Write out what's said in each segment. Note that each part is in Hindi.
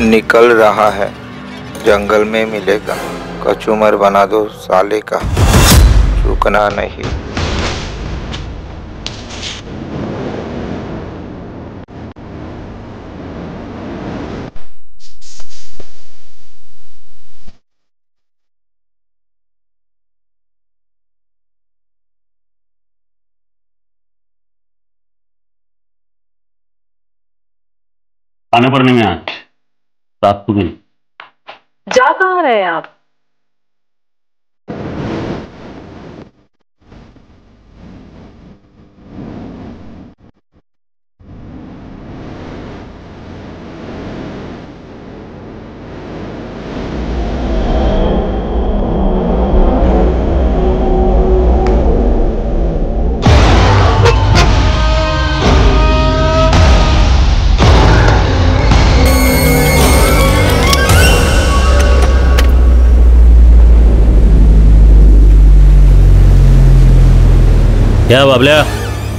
निकल रहा है, जंगल में मिलेगा। कचूमर बना दो साले का, चूकना नहीं। आने पर नहीं आज रात को भी। जा कहाँ रहे हैं आप? क्या बाबल्या?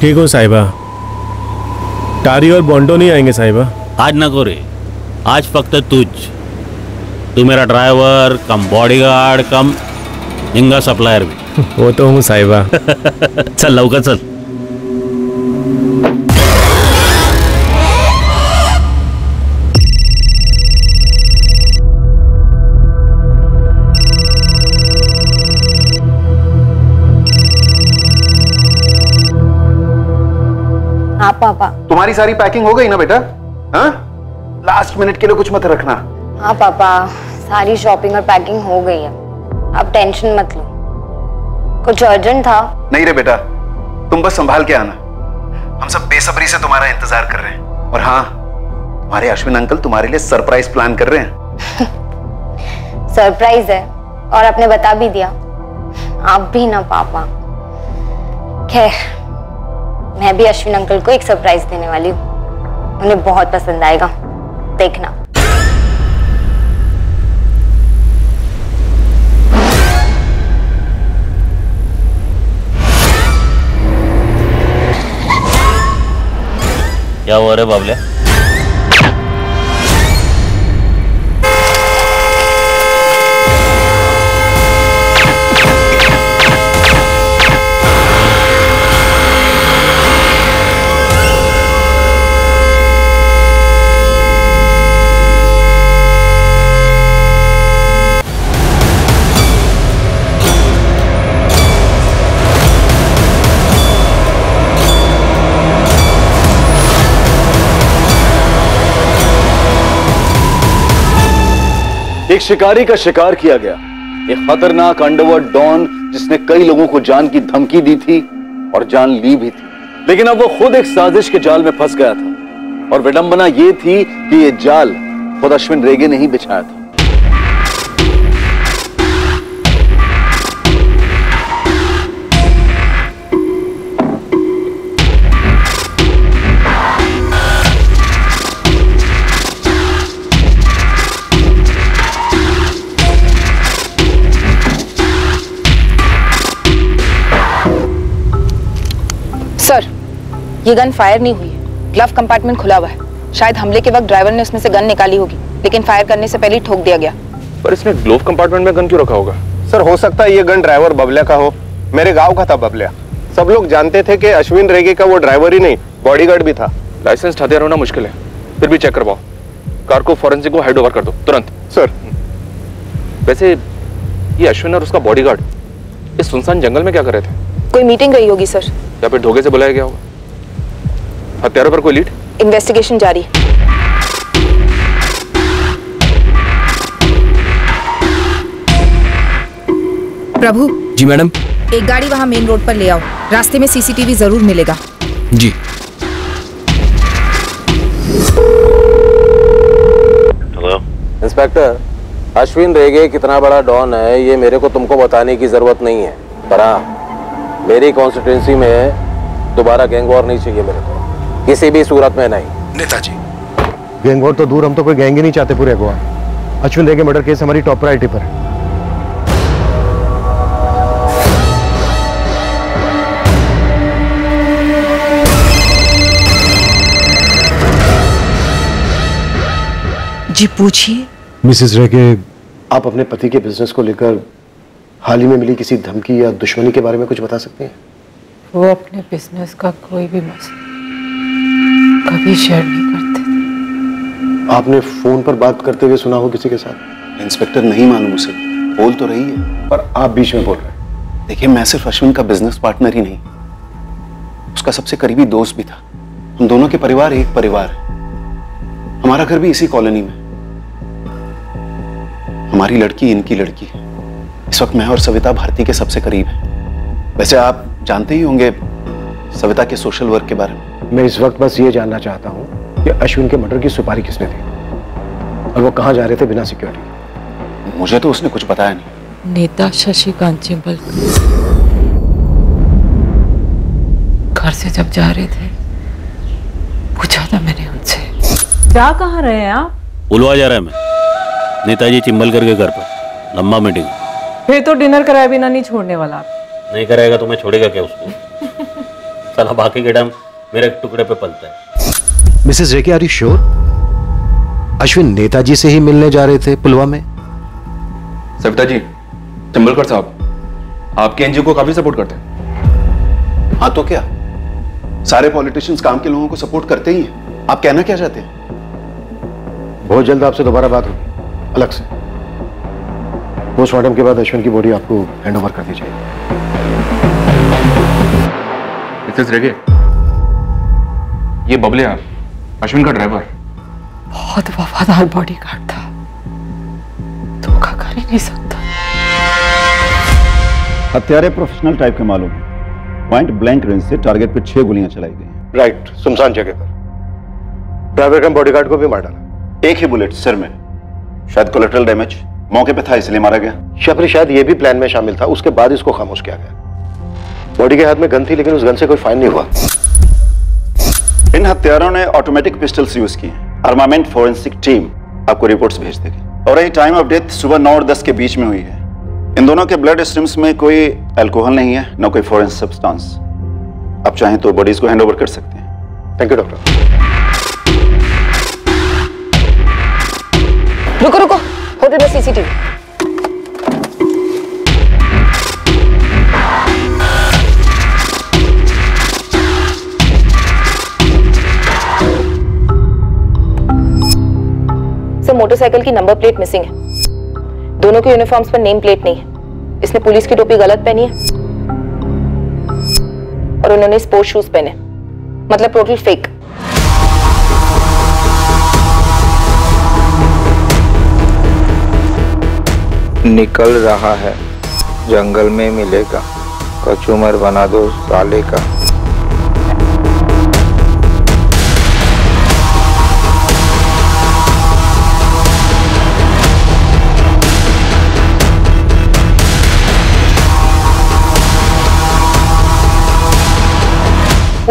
ठीक हो साहिबा। टारी और बॉन्डो नहीं आएंगे साहिबा? आज नको रे, आज फक्त तू मेरा ड्राइवर कम बॉडीगार्ड कम हिंगा सप्लायर भी। वो तो हूँ साहिबा। चल लवकर चल। हाँ पापा। तुम्हारी सारी पैकिंग हो गई ना बेटा? हाँ, लास्ट मिनट के लिए कुछ मत रखना। हाँ पापा, सारी शॉपिंग और पैकिंग हो गई है, आप टेंशन मत लो। कुछ अर्जेंट था? नहीं रे बेटा, तुम बस संभाल के आना। हम सब बेसब्री से तुम्हारा इंतजार कर रहे हैं। और हाँ, हमारे अश्विन अंकल तुम्हारे लिए सरप्राइज प्लान कर रहे हैं। सरप्राइज है और आपने बता भी दिया। आप भी ना पापा। खैर, मैं भी अश्विन अंकल को एक सरप्राइज देने वाली हूँ, उन्हें बहुत पसंद आएगा, देखना। क्या हुआ रे बाबल्या? एक शिकारी का शिकार किया गया, एक खतरनाक अंडरवर्ल्ड डॉन जिसने कई लोगों को जान की धमकी दी थी और जान ली भी थी, लेकिन अब वो खुद एक साजिश के जाल में फंस गया था। और विडंबना ये थी कि ये जाल खुद अश्विन रेगे ने ही बिछाया था। सर, ये गन फायर नहीं हुई है, ग्लव कंपार्टमेंट खुला हुआ है। शायद हमले के वक्त ड्राइवर ने उसमें से गन निकाली होगी, लेकिन फायर करने से पहले ही ठोक दिया गया। पर इसमें ग्लोव कंपार्टमेंट में गन क्यों रखा होगा? सर, हो सकता है ये गन ड्राइवर बबलिया का हो। मेरे गांव का था बबलिया। सब लोग जानते थे कि अश्विन रेगे का वो ड्राइवर ही नहीं, बॉडीगार्ड भी था। लाइसेंस हथियार होना मुश्किल है, फिर भी चेक करवाओ। कार को फॉरेंसिक को हैंड ओवर कर दो तुरंत। सर, वैसे ये अश्विन और उसका बॉडीगार्ड इस सुनसान जंगल में क्या कर रहे थे? कोई मीटिंग रही होगी सर, या फिर धोखे से बुलाया गया होगा। हत्यारों पर कोई लीड? इन्वेस्टिगेशन जारी है। प्रभु। जी मैडम। एक गाड़ी वहां मेन रोड पर ले आओ, रास्ते में सीसीटीवी जरूर मिलेगा। जी। हेलो इंस्पेक्टर, अश्विन रेगे कितना बड़ा डॉन है ये मेरे को तुमको बताने की जरूरत नहीं है, पर हाँ, मेरी कॉन्स्टिट्यूंसी में दोबारा गैंग वॉर नहीं चाहिए मेरे को, किसी भी सूरत में नहीं। नेताजी, गैंग वॉर तो दूर, हम तो कोई गैंग ही नहीं चाहते पूरे गोवा। अश्विन रेगे मर्डर केस हमारी टॉप प्रायोरिटी पर है। जी पूछिए। मिसेस रेगे, आप अपने पति के बिजनेस को लेकर हाल ही में मिली किसी धमकी या दुश्मनी के बारे में कुछ बता सकते हैं? वो अपने बिजनेस का कोई भी मसला कभी शेयर नहीं करते थे। आपने फोन पर बात करते हुए सुना हो किसी के साथ? इंस्पेक्टर, नहीं मालूम उसे, बोल तो रही है पर आप बीच में बोल रहे हैं। देखिए, मैं सिर्फ अश्विन का बिजनेस पार्टनर ही नहीं, उसका सबसे करीबी दोस्त भी था। हम दोनों के परिवार एक परिवार है। हमारा घर भी इसी कॉलोनी में। हमारी लड़की इनकी लड़की है। इस वक्त मैं और सविता भारती के सबसे करीब हैं। वैसे आप जानते ही होंगे सविता के सोशल वर्क के बारे में। मैं इस वक्त बस ये जानना चाहता हूँ कि अश्विन के मर्डर की सुपारी किसने दी और वो कहाँ जा रहे थे बिना सिक्योरिटी? मुझे तो उसने कुछ बताया नहीं। नेता शशिकांत चिंबल घर से जब जा रहे थे पूछा था मैंने उनसे। जा कहाँ रहे हैं आप? उलवा जा रहा है मैं, नेताजी चिंबलकर के घर पर। लंबा मीटिंग। फिर तो डिनर कराए बिना नहीं छोड़ने वाला आप। नहीं कराएगा तो मैं छोड़ेगा क्या उसको? साला बाकी के टाइम मेरे टुकड़े पे पलता है। Mrs Rege, are you sure Ashwin नेताजी से ही मिलने जा रहे थे पुलवामा में? सविता जी, चिंबलकर साहब आपके एनजीओ को काफी सपोर्ट करते हैं। हाँ तो क्या, सारे पॉलिटिशियंस काम के लोगों को सपोर्ट करते ही हैं। आप कहना क्या चाहते हैं? बहुत जल्द आपसे दोबारा बात होगी अलग से। पोस्टमार्टम के बाद अश्विन की बॉडी आपको हैंड ओवर कर दी जाएगी। मिसेस रेगे, ये बबलिया अश्विन का ड्राइवर। बहुत वफादार बॉडीगार्ड था, धोखा कर ही नहीं सकता। हत्यारे प्रोफेशनल टाइप के मालूम है। पॉइंट ब्लैंक रेंज से टारगेट पे 6 गोलियां चलाई गई। राइट, सुनसान जगह पर ड्राइवर का बॉडीगार्ड को भी मार डाला। एक ही बुलेट सिर में, शायद कोलेटरल डैमेज मौके पे था इसलिए मारा गया। या फिर शायद ये भी प्लान में शामिल था, उसके बाद इसको खामोश किया गया। बॉडी के हाथ में गन थी लेकिन उस गन से कोई फायर नहीं हुआ। इन हत्यारों ने ऑटोमेटिक पिस्टल्स यूज किए। आर्मामेंट फोरेंसिक टीम आपको रिपोर्ट्स भेज देगी। और ये टाइम ऑफ डेथ सुबह 9 और 10 के बीच में हुई है। इन दोनों के ब्लड स्ट्रीम्स में कोई अल्कोहल नहीं है, न कोई फॉरेन सब्सटेंस। आप चाहें तो बॉडीज को हैंड ओवर कर सकते हैं। Thank you doctor. रुको रुको, होटल में सीसीटीवी। सर, मोटरसाइकिल की नंबर प्लेट मिसिंग है। दोनों के यूनिफॉर्म्स पर नेम प्लेट नहीं है। इसने पुलिस की टोपी गलत पहनी है और उन्होंने स्पोर्ट्स शूज पहने, मतलब टोटल फेक। निकल रहा है, जंगल में मिलेगा, कचूमर बना दो साले का।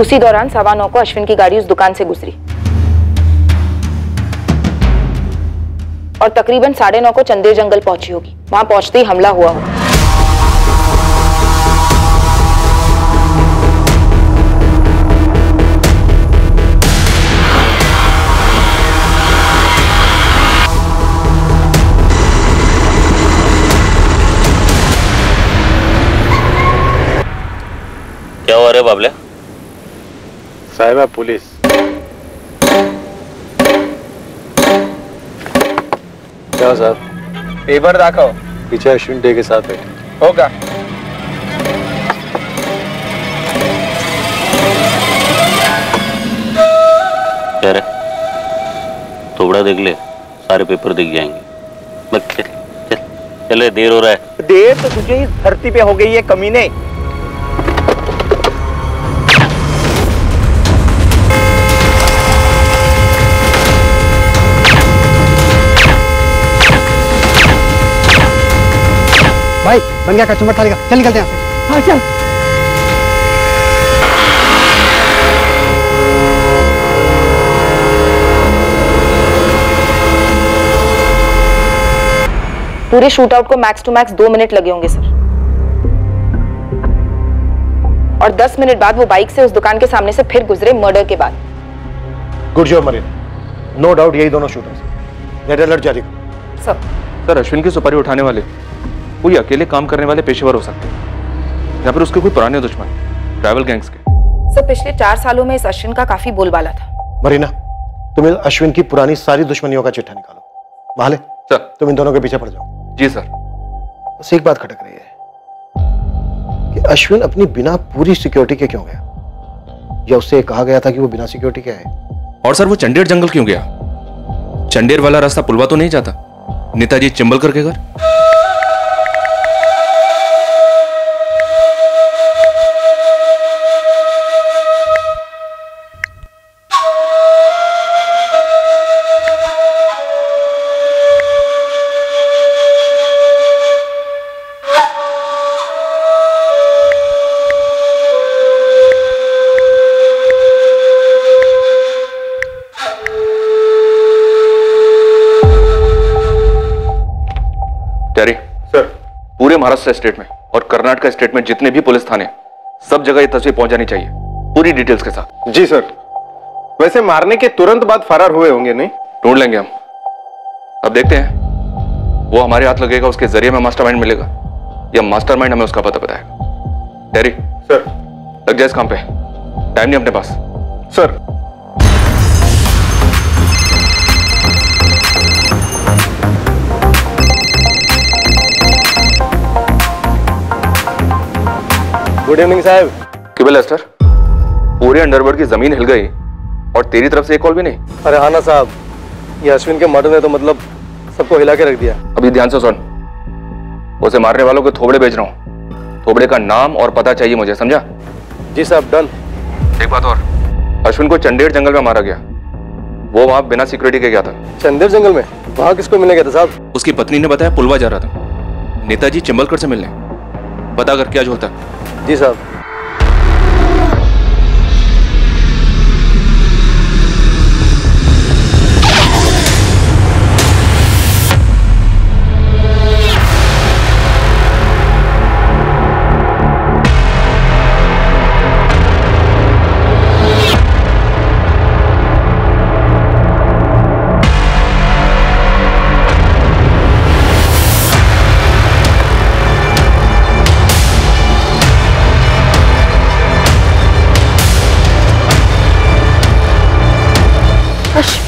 उसी दौरान 9:15 को अश्विन की गाड़ी उस दुकान से गुजरी और तकरीबन 9:30 को चंदेर जंगल पहुंची होगी। वहां पहुंचते ही हमला हुआ होगा। क्या हुआ रे बाबले? साहब है पुलिस। क्या साहब? पेपर दाखव। पीछे अश्विन डे के साथ है। होगा। क्या रे? थोड़ा देख ले, सारे पेपर दिख जाएंगे। बस चल चल चले, देर हो रहा है। देर तो तुझे इस धरती पे हो गई है कमीने। भाई बन गया कचूमर थाली का, चल निकलते हैं यहाँ से। हाँ चल। पूरे शूट आउट को मैक्स टू मैक्स 2 मिनट लगे होंगे सर। और 10 मिनट बाद वो बाइक से उस दुकान के सामने से फिर गुजरे मर्डर के बाद। गुड जॉब मरीन, नो डाउट यही दोनों शूटर्स। रेड अलर्ट जारी करो। सर अश्विन की सुपारी उठाने वाले कोई अकेले काम करने वाले पेशेवर हो सकते हैं या फिर उसके कोई पुराने दुश्मन ट्रैवल गैंग्स के। सर पिछले 4 सालों में इस अश्विन का काफी बोलबाला था। मरीना, तुम इन अश्विन की पुरानी सारी दुश्मनियों का चिट्ठा निकालो। महाले, सर तुम इन दोनों के पीछे पड़ जाओ। जी सर। बस एक बात खटक रही है कि अश्विन अपनी बिना पूरी सिक्योरिटी के क्यों गया, या उससे कहा गया था कि वो बिना सिक्योरिटी के आए? और सर वो चंडेर जंगल क्यों गया? चंडेर वाला रास्ता पुलवा तो नहीं जाता नेताजी चिंबलकर के घर? सर, पूरे महाराष्ट्र स्टेट में और कर्नाटक स्टेट में जितने भी पुलिस थाने सब जगह ये तस्वीर पहुंच जानी चाहिए पूरी डिटेल्स के साथ। जी सर। वैसे मारने के तुरंत बाद फरार हुए होंगे नहीं? ढूंढ लेंगे हम। अब देखते हैं वो हमारे हाथ लगेगा उसके जरिए में मास्टरमाइंड मिलेगा या मास्टरमाइंड हमें उसका पता बताएगा। टेरी सर, लग जाए इस काम पे, टाइम नहीं अपने पास। सर। गुड इवनिंग साहब। किबल एस्टर, पूरे अंडरवर्ल्ड की जमीन हिल गई और तेरी तरफ से एक कॉल भी नहीं। अरे हाँ ना साहब, ये अश्विन के मर्डर ने तो मतलब सबको हिला के रख दिया। अभी ध्यान से सुन, उसे मारने वालों के थोबड़े भेज रहा हूँ। थोबड़े का नाम और पता चाहिए मुझे, समझा? जी साहब, डन। एक बात और, अश्विन को चंडेर जंगल में मारा गया, वो वहां बिना सिक्योरिटी के गया था। चंदेर जंगल में? वहां किसको मिलने गया था साहब? उसकी पत्नी ने बताया पुलवा जा रहा था नेताजी चिंबलकर से मिलने। पता कर क्या जो होता है। जी साहब।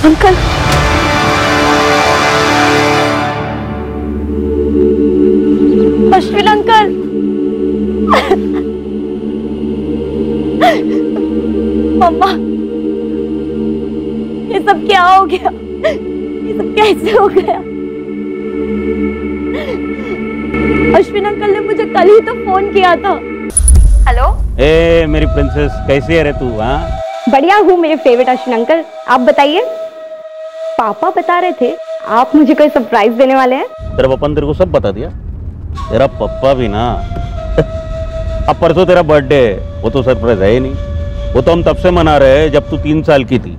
अंकल, अश्विन अंकल, मम्मा, ये सब क्या हो गया? ये सब कैसे हो गया? अश्विन अंकल ने मुझे कल ही तो फोन किया था। हेलो, ए मेरी प्रिंसेस, कैसी है रे तू? हाँ बढ़िया हूँ मेरे फेवरेट अश्विन अंकल, आप बताइए। पापा बता रहे थे आप मुझे कोई सरप्राइज देने वाले हैं। तेरा पापा ने तेरे को सब बता दिया? तेरा पप्पा भी ना अब परसों तेरा बर्थडे, वो तो सरप्राइज है ही नहीं। वो तो हम तब से मना रहे हैं जब तू 3 साल की थी।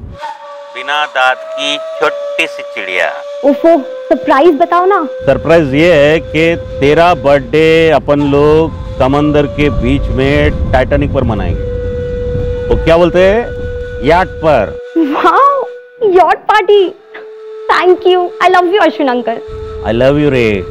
बिना दांत की छोटी सी चिड़िया। ओफो, सरप्राइज बताओ ना। सरप्राइज ये है कि तेरा बर्थडे अपन लोग समंदर के बीच में टाइटैनिक पर मनाएंगे। वो क्या बोलते हैं, याट पर। Wow, yacht party. Thank you, I love you Ashwin uncle. I love you रे।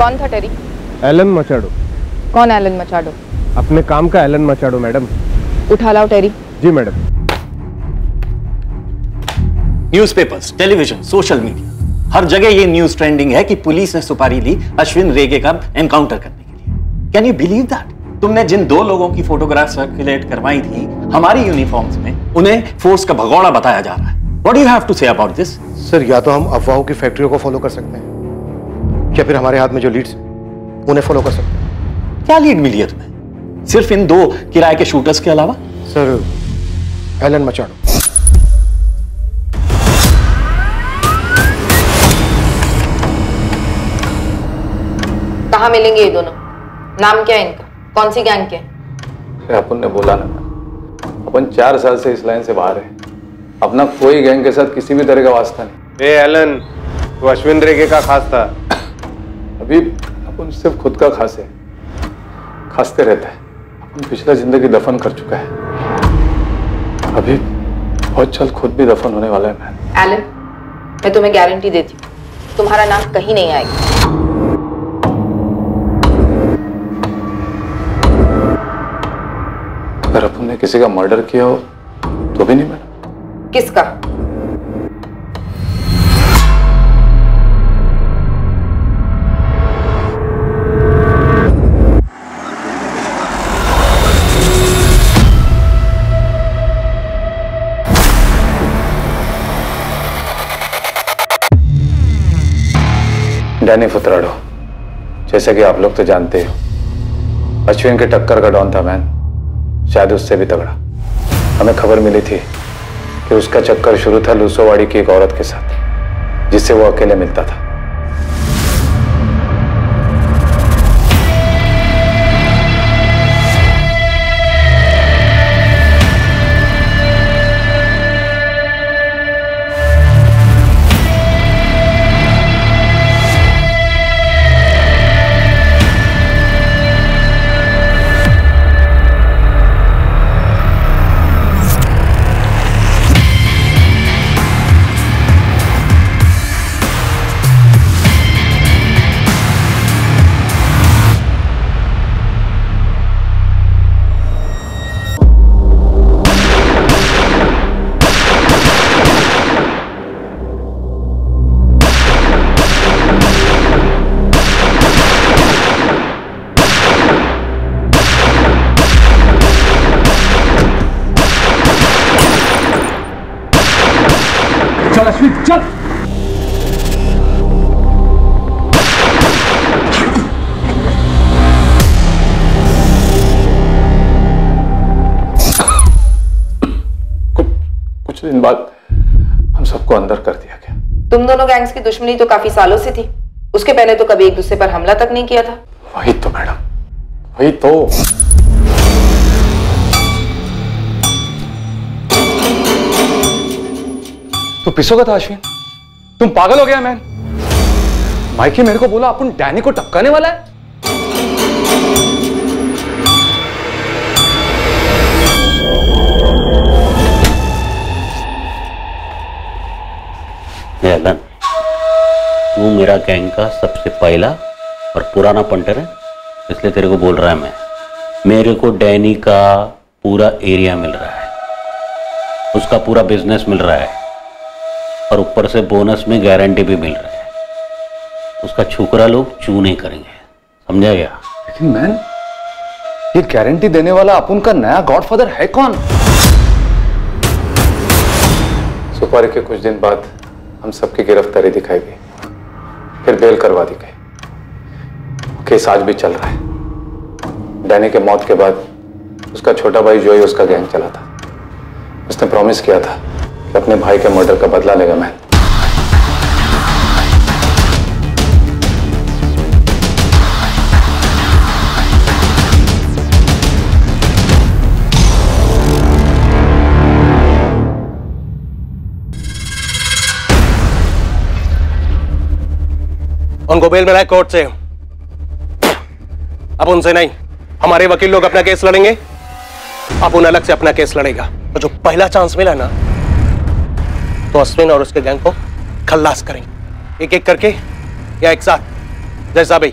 कौन था टेरी? एलन मचाडो। कौन एलन मचाडो? अपने काम का एलन मचाडो मैडम। उठा लाओ टेरी। जी madam. Newspapers, television, social media, हर जगह ये न्यूज ट्रेंडिंग है कि पुलिस ने सुपारी ली अश्विन रेगे का एनकाउंटर करने के लिए। Can you believe that? तुमने जिन 2 लोगों की फोटोग्राफ सर्कुलेट करवाई थी हमारी यूनिफॉर्म्स में, उन्हें फोर्स का भगोड़ा बताया जा रहा है। What do you have to say about this? Sir, या तो हम अफवाहों की फैक्ट्रियों को फॉलो कर सकते हैं, या फिर हमारे हाथ में जो लीड्स उन्हें फॉलो कर सकते हैं। क्या लीड मिली है तुम्हें सिर्फ इन 2 किराए के शूटर्स के अलावा? Sir, Alan Machado. कहाँ मिलेंगे ये दोनों? नाम क्या है इनका? कौन सी गैंग के? अपन ने बोला ना, अपन 4 साल से इस लाइन से बाहर है। अपना कोई गैंग के साथ किसी भी तरह का वास्ता नहीं। एलन, वो अश्विन रेगे का खास था। अभी अपन सिर्फ खुद का खास है, खासते रहता है। अपन पिछला जिंदगी दफन कर चुका है, अभी बहुत जल्द खुद भी दफन होने वाला है। मैं एलन, मैं तुम्हें गारंटी देती हूँ, तुम्हारा नाम कहीं नहीं आएगा। अगर अपन ने किसी का मर्डर किया हो तो भी नहीं मिला। किसका? डैनी फुतराडो, जैसे कि आप लोग तो जानते हो, अश्विन के टक्कर का डॉन था मैन, शायद उससे भी तगड़ा। हमें खबर मिली थी कि उसका चक्कर शुरू था लूसोवाड़ी की एक औरत के साथ, जिससे वो अकेले मिलता था। चल। कुछ दिन बाद हम सबको अंदर कर दिया गया। तुम दोनों गैंग्स की दुश्मनी तो काफी सालों से थी, उसके पहले तो कभी एक दूसरे पर हमला तक नहीं किया था। वही तो मैडम, वही तो। तू पिसोगा था अश्विन? तुम पागल हो गया मैन? माइकी मेरे को बोला अपन डैनी को टपकाने वाला है। एलन, तू मेरा गैंग का सबसे पहला और पुराना पंटर है, इसलिए तेरे को बोल रहा है मैं। मेरे को डैनी का पूरा एरिया मिल रहा है, उसका पूरा बिजनेस मिल रहा है, और ऊपर से बोनस में गारंटी भी मिल रहा है। उसका छुकरा लोग चू नहीं करेंगे, समझा गया? लेकिन मैन, ये गारंटी देने वाला अपन का नया गॉडफादर है कौन? सुपारी के कुछ दिन बाद हम सबकी गिरफ्तारी दिखाई गई, फिर बेल करवा दी गई। केस आज भी चल रहा है। डैनी के मौत के बाद उसका छोटा भाई जोई उसका गैंग चला था। उसने प्रॉमिस किया था कि अपने भाई के मर्डर का बदला लेगा। मैं उनको बेल मिला है कोर्ट से, अब उनसे नहीं। हमारे वकील लोग अपना केस लड़ेंगे, अब उन अलग से अपना केस लड़ेगा। तो जो पहला चांस मिला ना, तो अश्विन और उसके गैंग को खल्लास करेंगे, एक एक करके या एक साथ, जैसा भी।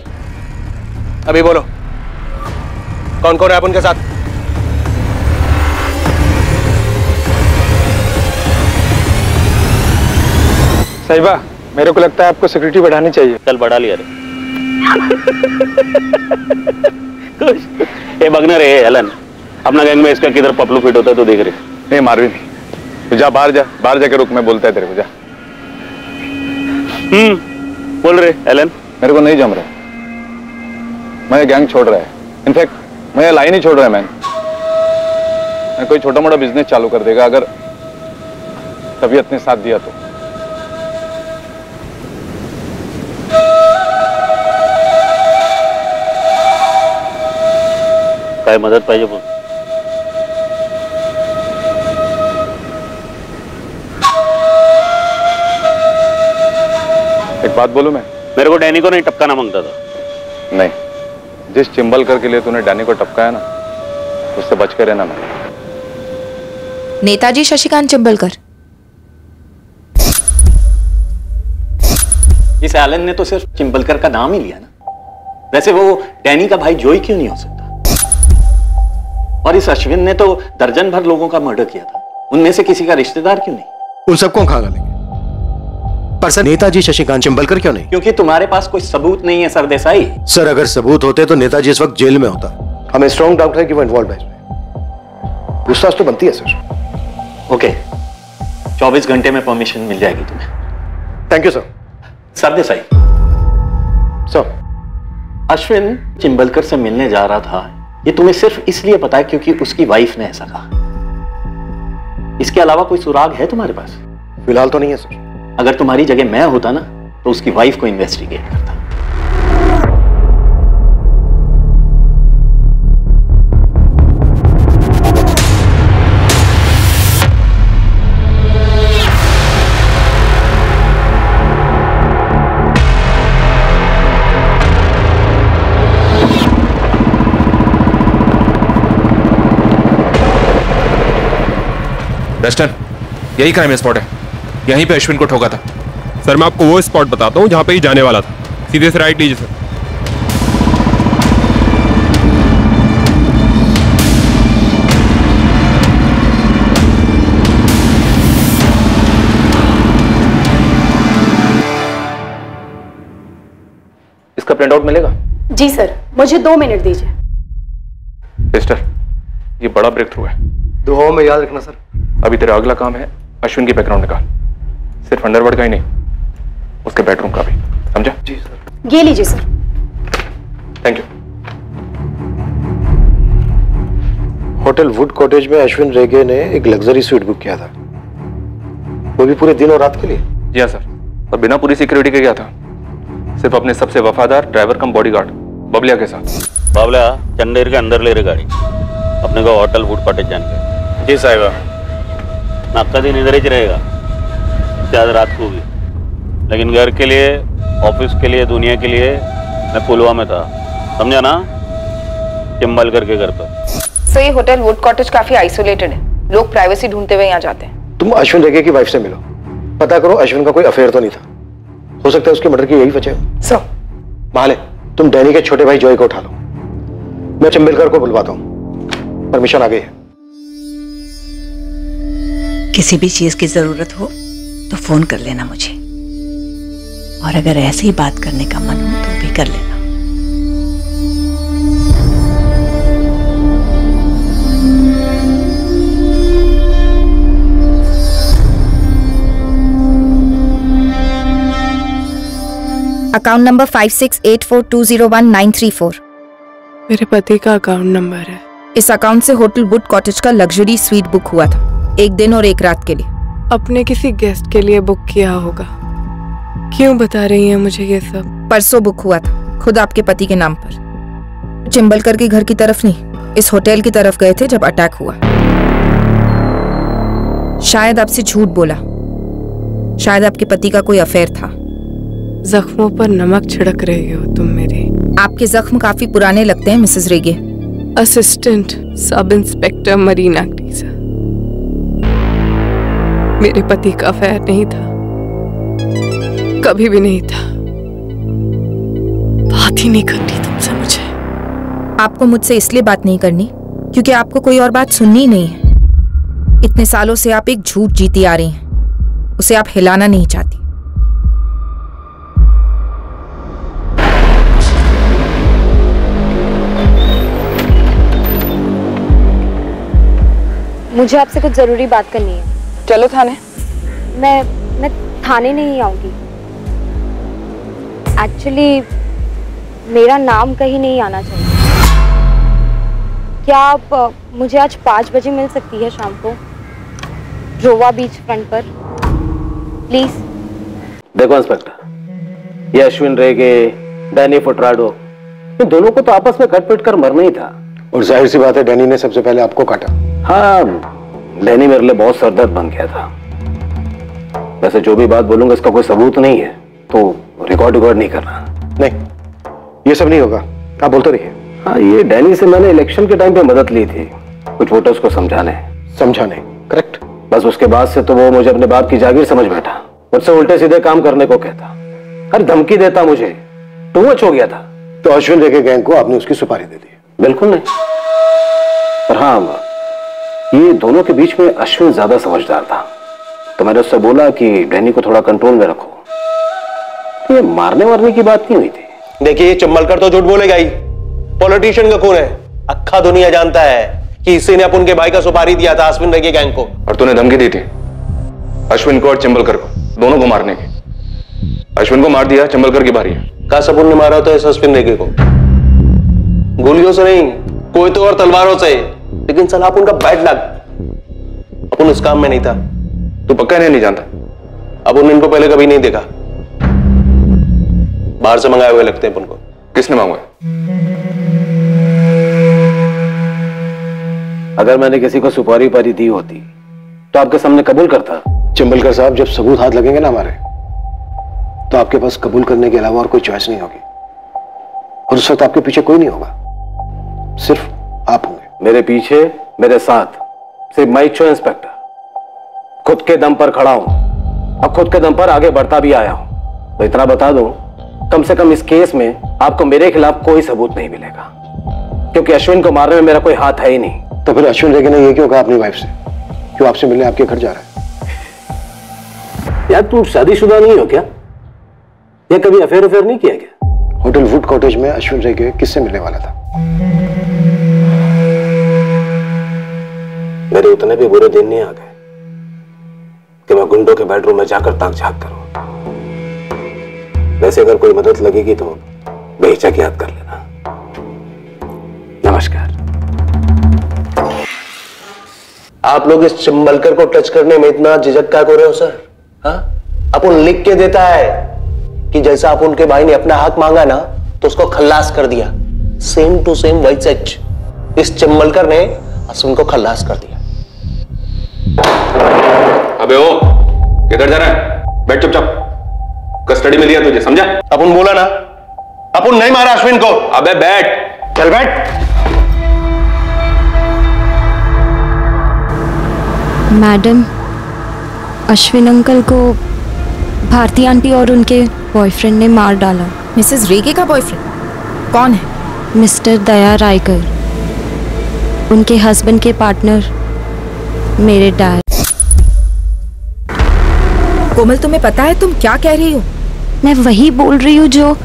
अभी बोलो, कौन कौन है आप उनके साथ? साहिबा, मेरे को लगता है आपको सिक्योरिटी बढ़ानी चाहिए। कल बढ़ा लिया रे। ये बगनर है एलन, अपना गैंग में इसका किधर पपलू फिट होता है तो देख रहे। नहीं मारवी नहीं, तो जा बाहर जा, बाहर जाके रुक, मैं बोलता है तेरे को। जा। बोल रहे एलन। मेरे को नहीं जम रहा। मैं गैंग छोड़ रहा है। इनफैक्ट मैं लाइन ही छोड़ रहा है। मैं कोई छोटा मोटा बिजनेस चालू कर देगा अगर तबीयत ने साथ दिया तो। काय मदत पाहिजे बोल। एक बात बोलूं मैं? मेरे को डैनी को नहीं टपकाना मांगता था। नहीं, जिस चिंबलकर के लिए तूने डैनी को टपकाया ना, उससे बच के रहना। मैं नेताजी शशिकांत चिंबलकर। इस एलन ने तो सिर्फ चिंबलकर का नाम ही लिया ना। वैसे वो डैनी का भाई जोई क्यों नहीं हो सकता? और इस अश्विन ने तो दर्जन भर लोगों का मर्डर किया था, उनमें से किसी का रिश्तेदार क्यों नहीं? उन सबको खा लेंगे, पर सर नेताजी शशिकांत चिंबलकर क्यों नहीं? क्योंकि तुम्हारे पास कोई सबूत नहीं है सरदेसाई। सर अगर सबूत होते तो नेताजी इस वक्त जेल में होता। हमें स्ट्रॉन्ग डाउट है कि वो इन्वॉल्व है इसमें। पूछताछ तो बनती है सर। ओके, 24 घंटे में परमिशन मिल जाएगी तुम्हें। Thank you sir. Sardesai sir, Ashwin Chimbalkar से मिलने जा रहा था, ये तुम्हें सिर्फ इसलिए पता है क्योंकि उसकी वाइफ ने ऐसा कहा। इसके अलावा कोई सुराग है तुम्हारे पास? फिलहाल तो नहीं है सर। अगर तुम्हारी जगह मैं होता ना तो उसकी वाइफ को इन्वेस्टिगेट करता। वेस्टर्न, यही क्राइम स्पॉट है। यहीं पे अश्विन को ठोका था। सर मैं आपको वो स्पॉट बताता हूँ जहाँ पे ये जाने वाला था। सीधे से राइट लीजिए सर। इसका प्रिंट आउट मिलेगा? जी सर, मुझे 2 मिनट दीजिए। सिस्टर, ये बड़ा ब्रेक थ्रू है। दुआओं में याद रखना सर। अभी तेरा अगला काम है अश्विन की बैकग्राउंड निकाल। सिर्फ अंडरवर्ल्ड का ही नहीं, उसके बेडरूम का भी, समझा? जी सर। ये लीजिए sir. Thank you. Hotel would cottage में अश्विन रेगे ने एक लग्जरी स्वीट बुक किया था, वो भी पूरे दिन और रात के लिए। जी हाँ सर, और बिना पूरी सिक्योरिटी के गया था, सिर्फ अपने सबसे वफादार ड्राइवर कम बॉडीगार्ड बबलिया के साथ। बाबला चंदेर के अंदर ले रहे गाड़ी, अपने को होटल वुड कॉटेज जाने के। जी साहिबा। नाका दिन इधर ही रहेगा, ज्यादा रात को भी। लेकिन घर के लिए, ऑफिस के लिए, दुनिया के लिए मैं पुलवामा में था, समझा ना? चिंबलकर के घर पर। सर ये होटल वुड कॉटेज काफी आइसोलेटेड है, लोग प्राइवेसी ढूंढते हुए यहाँ जाते हैं। तुम अश्विन रेगे की वाइफ से मिलो, पता करो अश्विन का कोई अफेयर तो नहीं था। हो सकता है उसके मर्डर की यही वजह हो। सर माले, तुम डैनी के छोटे भाई जॉय को उठा लो, मैं चिंबलकर को बुलवाता हूँ। परमिशन आ गई है। किसी भी चीज की जरूरत हो तो फोन कर लेना मुझे, और अगर ऐसे ही बात करने का मन हो तो भी कर लेना। Account number 5684201934। मेरे पति का अकाउंट नंबर है। इस अकाउंट से होटल वुड कॉटेज का लग्जरी स्वीट बुक हुआ था, 1 दिन और 1 रात के लिए। अपने किसी गेस्ट के लिए बुक किया होगा। क्यों बता रही हैं मुझे ये सब? परसों बुक हुआ था, खुद आपके पति के नाम पर। चिंबलकर के घर की तरफ नहीं, इस होटल की तरफ गए थे जब अटैक हुआ। शायद आपसे झूठ बोला, शायद आपके पति का कोई अफेयर था। जख्मों पर नमक छिड़क रही हो तुम मेरे। आपके जख्म काफी पुराने लगते हैं Mrs Rege. Assistant sub inspector Marina ग्रीजा। मेरे पति का अफेयर नहीं था, कभी भी नहीं था। बात ही नहीं करनी तुमसे मुझे। आपको मुझसे इसलिए बात नहीं करनी क्योंकि आपको कोई और बात सुननी ही नहीं है। इतने सालों से आप एक झूठ जीती आ रही हैं, उसे आप हिलाना नहीं चाहती। मुझे आपसे कुछ जरूरी बात करनी है। चलो थाने। मैं थाने नहीं आऊंगी। एक्चुअली मेरा नाम कहीं नहीं आना चाहिए। क्या आप मुझे आज 5 बजे मिल सकती है शाम को रोवा बीच फ्रंट पर प्लीज? देखो इंस्पेक्टर, ये अश्विन रेगे, डैनी फोर्ट्राडो, इन दोनों को तो आपस में कट पिट कर मरना ही था। और जाहिर सी बात है डैनी ने सबसे पहले आपको काटा। हाँ, डैनी मेरे लिए बहुत सरदर्द बन गया था। वैसे जो भी बात बोलूंगा इसका कोई सबूत नहीं है, तो रिकॉर्ड नहीं करना। नहीं, ये सब नहीं होगा, आप बोलते रहिए। हाँ, ये डैनी से मैंने इलेक्शन के टाइम पे मदद ली थी, कुछ वोटर्स को समझाने। करेक्ट। बस उसके बाद से तो वो मुझे अपने बाप की जागीर समझ बैठा, मुझसे उल्टे सीधे काम करने को कहता, हर धमकी देता, मुझे टू मच हो गया था। तो अश्विन रेगे गैंग को आपने उसकी सुपारी दे दी? बिल्कुल नहीं, पर हाँ, ये दोनों के बीच में अश्विन ज्यादा समझदार था, तो मैंने उससे बोला कि डैनी को थोड़ा कंट्रोल में रखो। तो ये मारने वारने की बात नहीं हुई थी। देखिए, चंबलकर तो झूठ बोलेगा ही, पॉलिटिशियन का खून है। अक्खा दुनिया जानता है कि इसी ने अपन के भाई का सुपारी दिया था अश्विन रेगे गैंग को। और तूने धमकी दी थी अश्विन को और चंबलकर को, दोनों को मारने की। अश्विन को मार दिया, चंबलकर की बारी है। काश अपन ने मारा होता इस अश्विन रेगे को, गोलियों से नहीं, कोई तो और तलवारों से। लेकिन साला अपन का बैड लक, अपन इस काम में नहीं था। तू पक्का इन्हें नहीं जानता? अपन इनको पहले कभी नहीं देखा, बाहर से मंगाए हुए लगते हैं अपन को। किसने मंगवाए? अगर मैंने किसी को सुपारी पारी दी होती तो आपके सामने कबूल करता। चंबलकर साहब, जब सबूत हाथ लगेंगे ना हमारे, तो आपके पास कबूल करने के अलावा और कोई चॉइस नहीं होगी। और उस वक्त आपके पीछे कोई नहीं होगा, सिर्फ आप होंगे। मेरे पीछे, मेरे साथ सिर्फ मैं ही हूं इंस्पेक्टर। खुद के दम पर खड़ा हूं और खुद के दम पर आगे बढ़ता भी आया हूं। तो इतना बता दूं, कम से कम इस केस में आपको मेरे खिलाफ कोई सबूत नहीं मिलेगा, क्योंकि अश्विन को मारने में मेरा कोई हाथ है ही नहीं। तो फिर अश्विन रेगे ने ये क्यों कहा अपनी वाइफ से, क्यों आपसे मिलने आपके घर जा रहा है? यार, तुम शादीशुदा नहीं हो क्या? या कभी अफेयर नहीं किया क्या? होटल वुड कॉटेज में अश्विन रेगे किससे मिलने वाला था? मेरे उतने भी बुरे दिन नहीं आ गए कि मैं गुंडों के बेडरूम में जाकर ताक झांक करूं। वैसे अगर कोई मदद लगेगी तो बेहिचक याद कर लेना। नमस्कार। आप लोग इस चंबलकर को टच करने में इतना झिझक क्या कर रहे हो सर? हाँ, अपन लिख के देता है कि जैसा अपन के भाई ने अपना हक मांगा ना, तो उसको खल्लास कर दिया। सेम टू सेम वही सच इस चंबलकर ने अश्विन को खल्लास कर दिया। अबे ओ, किधर जा रहा है? बैठ चुपचाप, कस्टडी में लिया तुझे, समझा? अपन बोला ना, अपन नहीं मारा अश्विन को। अबे बैठ, चल बैठ। मैडम, अश्विन अंकल को भारती आंटी और उनके बॉयफ्रेंड ने मार डाला। मिसेस रेगे का बॉयफ्रेंड कौन है? मिस्टर दया रायकर, उनके हस्बैंड के पार्टनर, मेरे डैड। कोमल, तुम्हें पता है तुम क्या कह रही हो? मैं वही बोल रही हूँ जो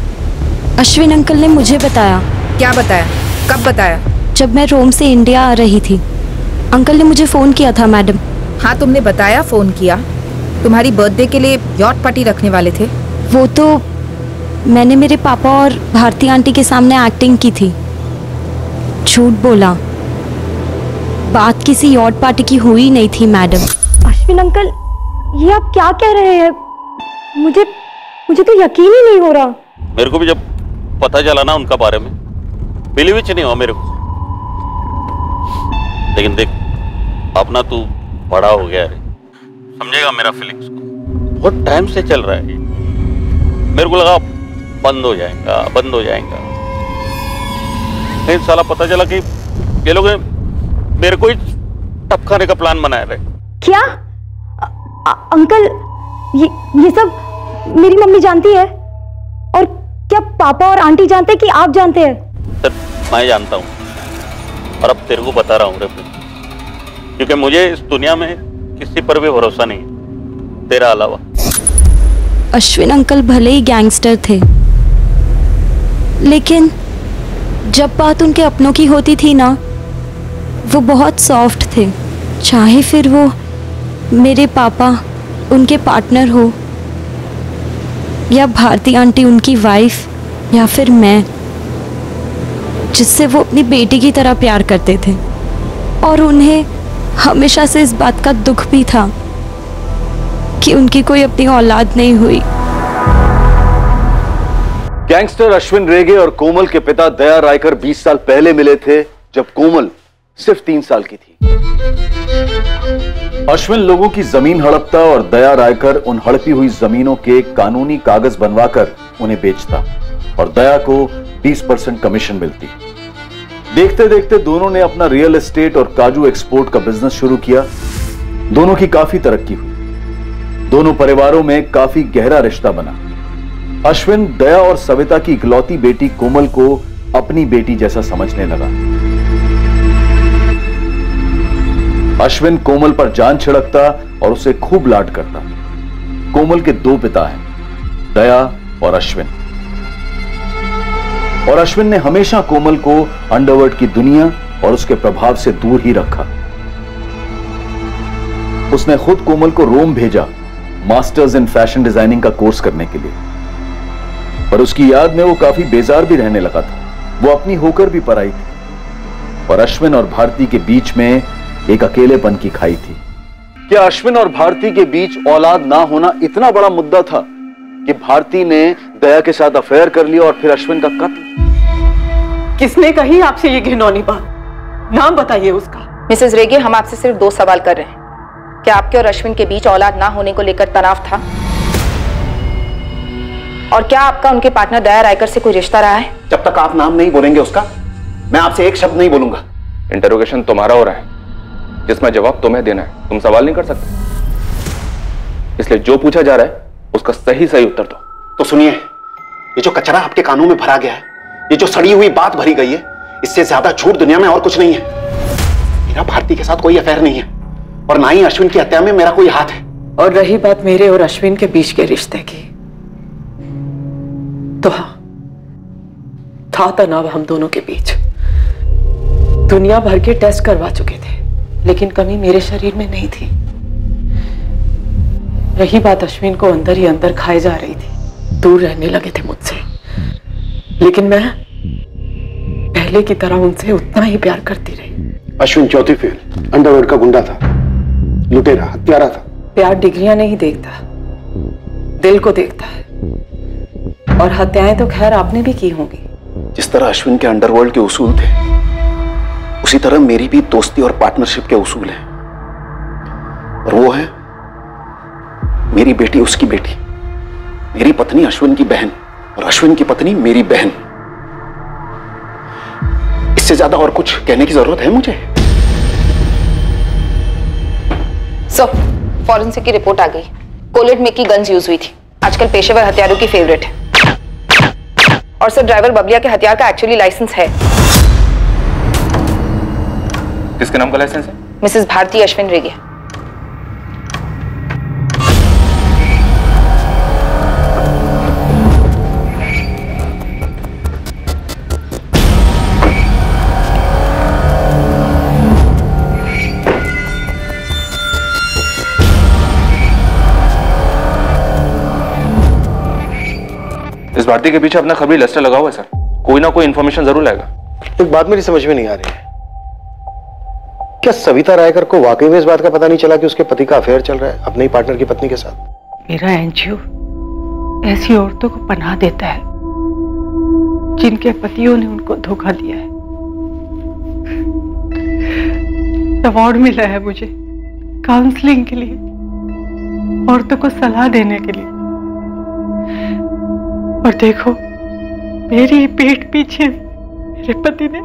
अश्विन अंकल ने मुझे बताया। क्या बताया? कब बताया? जब मैं रोम से इंडिया आ रही थी, अंकल ने मुझे फोन किया था मैडम। हाँ, तुमने बताया, फोन किया। तुम्हारी बर्थडे के लिए यॉट पार्टी रखने वाले थे। वो तो मैंने मेरे पापा और भारती आंटी के सामने एक्टिंग की थी, झूठ बोला। बात किसी यॉट पार्टी की हुई नहीं थी मैडम। अश्विन अंकल, ये आप क्या कह रहे हैं? मुझे तो यकीन ही नहीं हो रहा। मेरे को भी जब पता चला ना उनका बारे में, बिलीव ही नहीं हुआ मेरे को। लेकिन देख, अपना तू बड़ा हो गया रे, समझेगा मेरा फीलिंग्स को। बहुत टाइम से चल रहा है ये। मेरे को लगा बंद हो जाएगा। लेकिन साला पता चला कि ये लोग मेरे को ही टपकाने का प्लान बनाया रहे। क्या अंकल, ये सब मेरी मम्मी जानती है? और क्या पापा और आंटी जानते हैं कि आप जानते हैं? सर, मैं जानता हूँ, और अब तेरे को बता रहा हूँ रे, क्योंकि मुझे इस दुनिया में किसी पर भी भरोसा नहीं तेरा अलावा। अश्विन अंकल भले ही गैंगस्टर थे, लेकिन जब बात उनके अपनों की होती थी ना, वो बहुत सॉफ्ट थे। चाहे फिर वो मेरे पापा उनके पार्टनर हो, या भारती आंटी उनकी वाइफ, या फिर मैं। जिससे वो अपनी बेटी की तरह प्यार करते थे, और उन्हें हमेशा से इस बात का दुख भी था कि उनकी कोई अपनी औलाद नहीं हुई। गैंगस्टर अश्विन रेगे और कोमल के पिता दया रायकर 20 साल पहले मिले थे, जब कोमल सिर्फ 3 साल की थी। अश्विन लोगों की जमीन हड़पता और दया रायकर उन हड़पी हुई जमीनों के कानूनी कागज बनवाकर उन्हें बेचता और दया को 20% कमीशन मिलती। देखते देखते दोनों ने अपना रियल एस्टेट और काजू एक्सपोर्ट का बिजनेस शुरू किया। दोनों की काफी तरक्की हुई। दोनों परिवारों में काफी गहरा रिश्ता बना। अश्विन दया और सविता की इकलौती बेटी कोमल को अपनी बेटी जैसा समझने लगा। अश्विन कोमल पर जान छिड़कता और उसे खूब लाड करता। कोमल के 2 पिता हैं, दया और अश्विन। और अश्विन ने हमेशा कोमल को अंडरवर्ल्ड की दुनिया और उसके प्रभाव से दूर ही रखा। उसने खुद कोमल को रोम भेजा मास्टर्स इन फैशन डिजाइनिंग का कोर्स करने के लिए, पर उसकी याद में वो काफी बेजार भी रहने लगा था। वो अपनी होकर भी पराई थी और अश्विन और भारती के बीच में एक अकेलेपन की खाई थी। क्या अश्विन और भारती के बीच औलाद ना होना इतना बड़ा मुद्दा था कि भारती ने दया के साथ अफेयर कर लिया और फिर अश्विन का कत्ल? किसने कही आपसे ये घिनौनी बात? नाम बताइए उसका। मिसेस रेगे, हम आपसे सिर्फ 2 सवाल कर रहे हैं। क्या आपके और अश्विन के बीच औलाद ना होने को लेकर तनाव था? और क्या आपका उनके पार्टनर दया रायकर से कोई रिश्ता रहा है? जब तक आप नाम नहीं बोलेंगे उसका, मैं आपसे एक शब्द नहीं बोलूंगा। इंटरोगेशन तुम्हारा हो रहा है, जिसमें जवाब तुम्हें देना है। तुम सवाल नहीं कर सकते, इसलिए जो पूछा जा रहा है उसका सही उत्तर दो। तो सुनिए, ये जो कचरा आपके कानों में भरा गया है, ये जो सड़ी हुई बात भरी गई है, इससे ज्यादा झूठ दुनिया में और कुछ नहीं है। मेरा भारती के साथ कोई अफेयर नहीं है और ना ही अश्विन की हत्या में मेरा कोई हाथ है। और रही बात मेरे और अश्विन के बीच के रिश्ते की, तो हाँ, था तनाव हम दोनों के बीच। दुनिया भर के टेस्ट करवा चुके थे, लेकिन कमी मेरे शरीर में नहीं थी। रही बात अश्विन को अंदर ही अंदर खाए जा रही थी। दूर रहने लगे थे मुझसे, लेकिन मैं पहले की तरह उनसे उतना ही प्यार करती रही। अश्विन चौथी फेल, अंडरवर्ल्ड का गुंडा था, लुटेरा, हत्यारा था। प्यार डिग्रियां नहीं देखता, दिल को देखता है। और हत्याएं तो खैर आपने भी की होंगी। जिस तरह अश्विन के अंडरवर्ल्ड के उसूल थे, उसी तरह मेरी भी दोस्ती और पार्टनरशिप के उसूल हैं। और वो है मेरी बेटी उसकी बेटी, मेरी पत्नी अश्विन की बहन और अश्विन की पत्नी मेरी बहन। इससे ज्यादा और कुछ कहने की जरूरत है मुझे? फॉरेंसिक की रिपोर्ट आ गई। कोलेट में की गन्स यूज हुई थी। आजकल पेशेवर हथियारों की फेवरेट है। और सर, ड्राइवर बबलिया के हथियार का एक्चुअली लाइसेंस है। किसके नाम का लाइसेंस है? मिसेस भारती अश्विन रेगे। इस भारती के पीछे अपना खबरी लस्टर लगा हुआ है सर। कोई ना कोई इंफॉर्मेशन जरूर लाएगा। एक बात मेरी समझ में नहीं आ रही है, क्या सविता रायकर को वाकई में इस बात का पता नहीं चला कि उसके पति का अफेयर चल रहा है अपने ही पार्टनर की पत्नी के साथ? मेरा एनजीओ ऐसी औरतों को पनाह देता है जिनके पतियों ने उनको धोखा दिया है। अवार्ड मिला है मुझे काउंसलिंग के लिए, औरतों को सलाह देने के लिए। और देखो, मेरी पीठ पीछे मेरे पति ने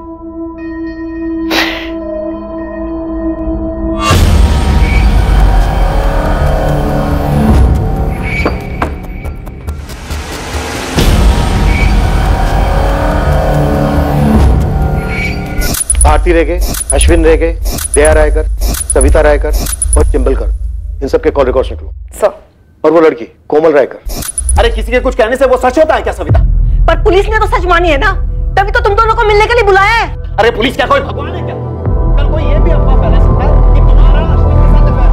भारती रेगे, अश्विन रेगे, दया रायकर, सविता रायकर और चिंबलकर, इन सब के कॉल रिकॉर्ड्स निकलो। सर। और वो लड़की कोमल रायकर। अरे किसी के कुछ कहने से वो सच होता है क्या सविता? पर पुलिस ने तो सच मानी है ना, तभी तो तुम दोनों को मिलने के लिए बुलाया है। अरे पुलिस क्या कोई भगवान है क्या? कल कोई ये भी अफवाह फैला सकता है कि तुम्हारा अश्विन के साथ अफेयर।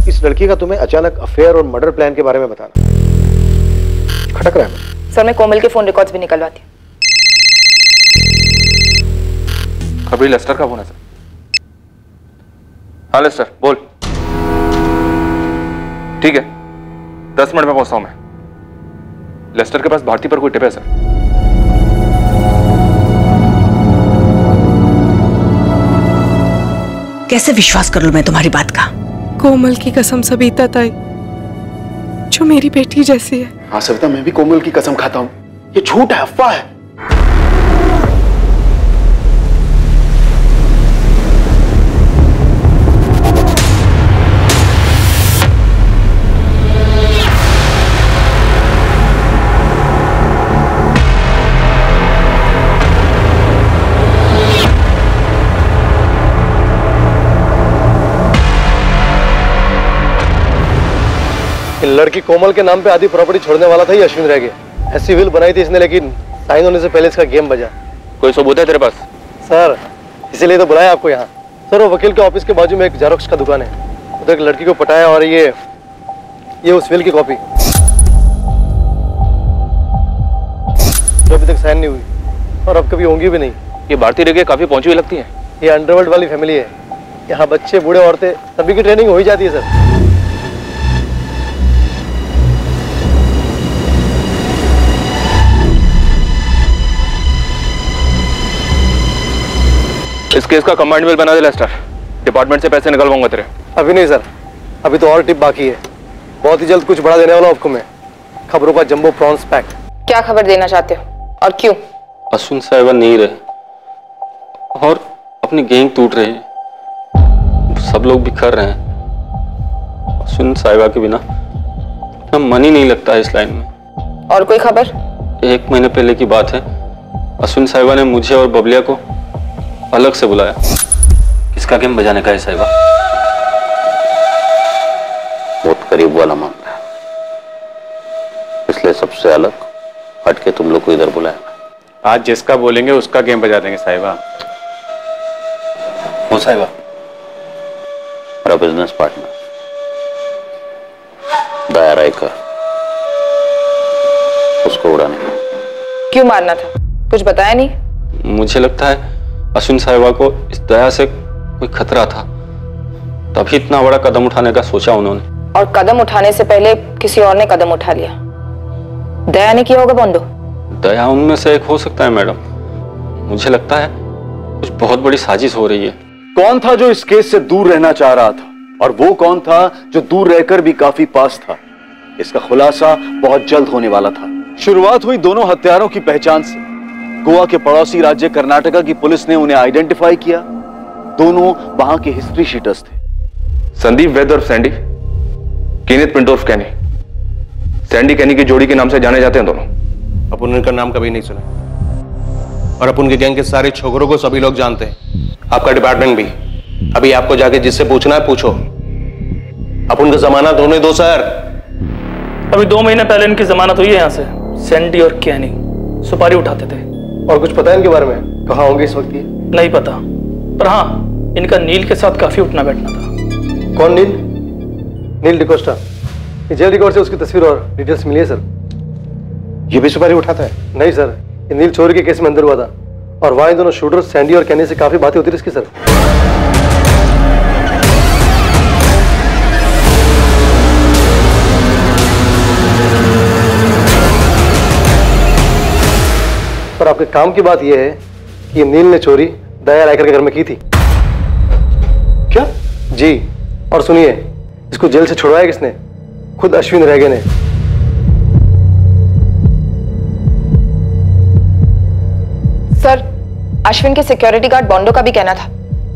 इस लड़की का तुम्हें अचानक अफेयर और मर्डर प्लान के बारे में बताना, खटक रहा है। सर मैं कोमल के फोन रिकॉर्ड्स भी निकलवाती हूँ। अभी लेस्टर का फोन है सर। हाँ लेस्टर बोल। ठीक है 10 मिनट में पहुंचता हूं मैं। लेस्टर के पास भारती पर कोई टिप है सर? कैसे विश्वास कर लूं मैं तुम्हारी बात का? कोमल की कसम सबिता ताई, जो मेरी बेटी जैसी है। हाँ सविता, मैं भी कोमल की कसम खाता हूं, ये झूठ है, अफवाह है। लड़की कोमल के नाम पे आधी प्रॉपर्टी छोड़ने वाला था ही अश्विन रह गया। ऐसी विल बनाई थी इसने, लेकिन साइन होने से पहले इसका गेम बजा। कोई सबूत है तेरे पास? सर इसीलिए तो बुलाया आपको यहाँ। सर वो वकील के ऑफिस के बाजू में एक जेरोक्स का दुकान है, उधर एक लड़की को पटाया और ये उस विल की कॉपी जो अभी तक साइन नहीं हुई और अब कभी होंगी भी नहीं। ये भारतीय रेगे काफी पहुंची हुई लगती है। ये अंडरवर्ल्ड वाली फैमिली है, यहाँ बच्चे बूढ़े औरतें सभी की ट्रेनिंग हो ही जाती है सर। इस केस का कंबाइंड बिल बना दे लेस्टर, डिपार्टमेंट से पैसे निकलवाऊंगा तेरे। अभी नहीं सर, अभी तो और टिप बाकी है। बहुत ही जल्द कुछ बड़ा देने वाला हूं आपको मैं। खबरों का जंबो प्रॉन्स पैक। क्या खबर देना चाहते हो और क्यों? अश्विन साहिबा नहीं रहे और अपनी गैंग टूट रही है, सब लोग बिखर रहे हैं। अश्विन साहिबा के बिना अपना मन ही नहीं लगता है इस लाइन में। और कोई खबर? 1 महीने पहले की बात है, अश्विन साहिबा ने मुझे और बबलिया को अलग से बुलाया। किसका गेम बजाने का है साहिबा? बहुत करीब वाला मामला है, इसलिए सबसे अलग हटके तुम लोग को इधर बुलाया। आज जिसका बोलेंगे उसका गेम बजा देंगे साहिबा। वो साहिबा मेरा बिजनेस पार्टनर दया रायकर, उसको उड़ाने का। क्यों मारना था? कुछ बताया नहीं? मुझे लगता है अश्विन साहिबा को इस दया से कोई खतरा था, तभी इतना बड़ा कदम उठाने का सोचा उन्होंने। और कदम उठाने से पहले किसी और ने कदम उठा लिया। दया ने किया होगा बोंडो? दया उनमें से एक हो सकता है मैडम। मुझे लगता है कुछ बहुत बड़ी साजिश हो रही है। कौन था जो इस केस से दूर रहना चाह रहा था, और वो कौन था जो दूर रहकर भी काफी पास था? इसका खुलासा बहुत जल्द होने वाला था। शुरुआत हुई दोनों हत्यारों की पहचान से। गोवा के पड़ोसी राज्य कर्नाटका की पुलिस ने उन्हें आइडेंटिफाई किया। दोनों वहां के हिस्ट्री शीटर्स थे। संदीप वैद और सैंडी, केनेथ पिंटोर्फ कैनी। सैंडी कैनी की जोड़ी के नाम से जाने जाते हैं दोनों। अपन उनका नाम कभी नहीं सुना, और अपन के गैंग के सारे छोकरों को सभी लोग जानते हैं, आपका डिपार्टमेंट भी। अभी आपको जाके जिससे पूछना है पूछो। अपन को जमानत होने दो सर। अभी 2 महीने पहले इनकी जमानत हुई है यहाँ से। सैंडी और कैनी सुपारी उठाते थे। और कुछ पता है इनके बारे में? कहाँ होंगे इस वक्त ये? नहीं पता, पर हाँ इनका नील के साथ काफी उठना बैठना था। कौन नील? नील डिकोस्टा। जेल रिकॉर्ड से उसकी तस्वीर और डिटेल्स मिली है सर। ये भी सुपारी उठाता है? नहीं सर, ये नील चोरी के केस में अंदर हुआ था, और वहां दोनों शूटर सैंडी और कैनी से काफी बातें होती थी इसकी सर। पर आपके काम की बात यह है कि नील ने चोरी दया रायकर के घर में की थी। क्या? जी, और सुनिए, इसको जेल से छुड़वाया किसने? खुद अश्विन रेगे ने। सर, अश्विन के सिक्योरिटी गार्ड बोंडो का भी कहना था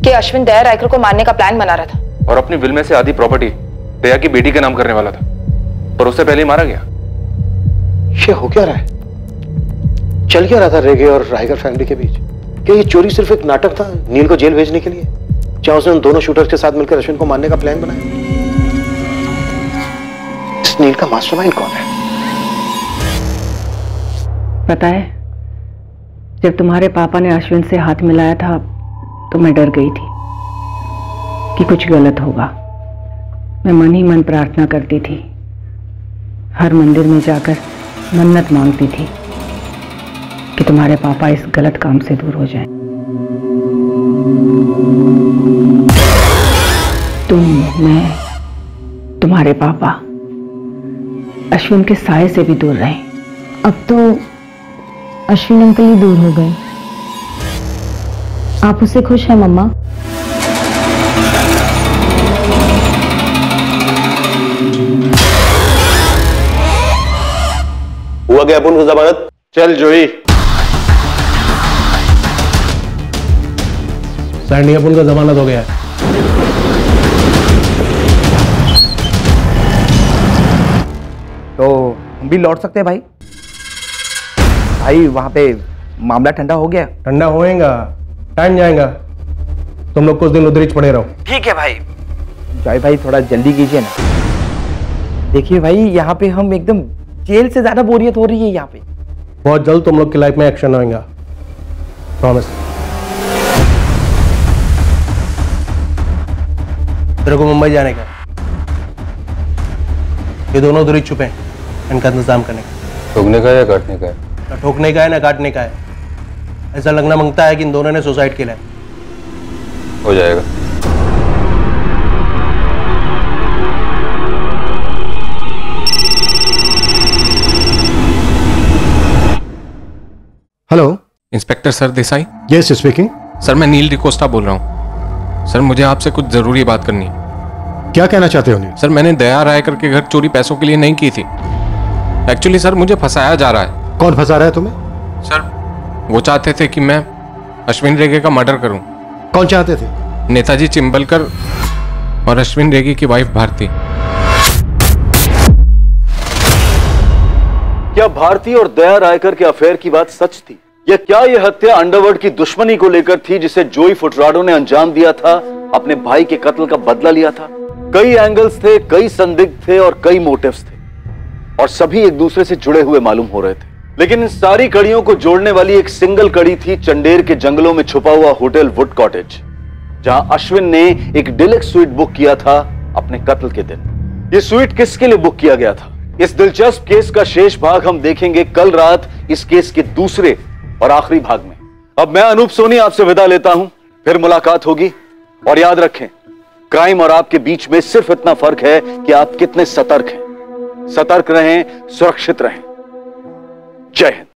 कि अश्विन दया रायकर को मारने का प्लान बना रहा था और अपनी विल में से आधी प्रॉपर्टी दया की बेटी के नाम करने वाला था, पर उससे पहले ही मारा गया। ये हो क्या रहा है? चल क्या रहा था रेगे और रायकर फैमिली के बीच? क्या ये चोरी सिर्फ एक नाटक था नील को जेल भेजने के लिए? क्या उसने उन दोनों शूटर्स के साथ मिलकर अश्विन को मारने का प्लान बनाया? इस नील का मास्टरमाइंड कौन है? पता है, जब तुम्हारे पापा ने अश्विन से हाथ मिलाया था तो मैं डर गई थी कि कुछ गलत होगा। मैं मन ही मन प्रार्थना करती थी, हर मंदिर में जाकर मन्नत मांगती थी कि तुम्हारे पापा इस गलत काम से दूर हो जाएं। तुम, मैं, तुम्हारे पापा अश्विन के साये से भी दूर रहे। अब तो अश्विन अंकल ही दूर हो गए। आप उससे खुश हैं मम्मा? हुआ क्या अपन को जमानत? चल जोई। सैंडी, अपन का जमानत हो गया है। तो हम भी लौट सकते हैं भाई? भाई वहां पे मामला ठंडा हो गया। ठंडा होएगा, टाइम जाएगा। तुम लोग कुछ दिन उधर ही पड़े रहो। ठीक है भाई। जॉय भाई थोड़ा जल्दी कीजिए ना। देखिए भाई, यहाँ पे हम एकदम जेल से ज्यादा बोरियत हो रही है यहाँ पे। बहुत जल्द तुम लोग की लाइफ में एक्शन होएगा, प्रॉमिस। तेरे को मुंबई जाने का, ये दोनों उधर ही छुपे हैं, इनका इंतजाम करने का। ठोकने का या काटने का है? ना ठोकने का है ना काटने का है। ऐसा लगना मांगता है कि इन दोनों ने सुसाइड किया है। हो जाएगा। Hello, inspector sir Desai. Yes speaking. Sir मैं नील डिकोस्टा बोल रहा हूँ। सर मुझे आपसे कुछ जरूरी बात करनी है। क्या कहना चाहते हो नील? सर मैंने दया राय करके घर चोरी पैसों के लिए नहीं की थी। एक्चुअली सर मुझे फंसाया जा रहा है। कौन फंसा रहा है तुम्हें? सर वो चाहते थे कि मैं अश्विन रेगे का मर्डर करूं। कौन चाहते थे? नेताजी चिंबलकर और अश्विन रेगे की वाइफ भारती। क्या भारती और दया रायकर के अफेयर की बात सच थी? या क्या यह हत्या अंडरवर्ल्ड की दुश्मनी को लेकर थी जिसे जोई फुटराडो ने अंजाम दिया था, अपने भाई के कत्ल का बदला लिया था? कई एंगल्स थे, कई संदिग्ध थे और कई मोटिव्स थे और सभी एक दूसरे से जुड़े हुए मालूम हो रहे थे। लेकिन इन सारी कड़ियों को जोड़ने वाली एक सिंगल कड़ी थी चंडेर के जंगलों में छुपा हुआ होटल वुड कॉटेज, जहां अश्विन ने एक डिलक्स स्वीट बुक किया था अपने कत्ल के दिन। यह स्वीट किसके लिए बुक किया गया था? इस दिलचस्प केस का शेष भाग हम देखेंगे कल रात इस केस के दूसरे और आखिरी भाग में। अब मैं अनूप सोनी आपसे विदा लेता हूं, फिर मुलाकात होगी। और याद रखें, क्राइम और आपके बीच में सिर्फ इतना फर्क है कि आप कितने सतर्क हैं। सतर्क रहें, सुरक्षित रहें। जय हिंद।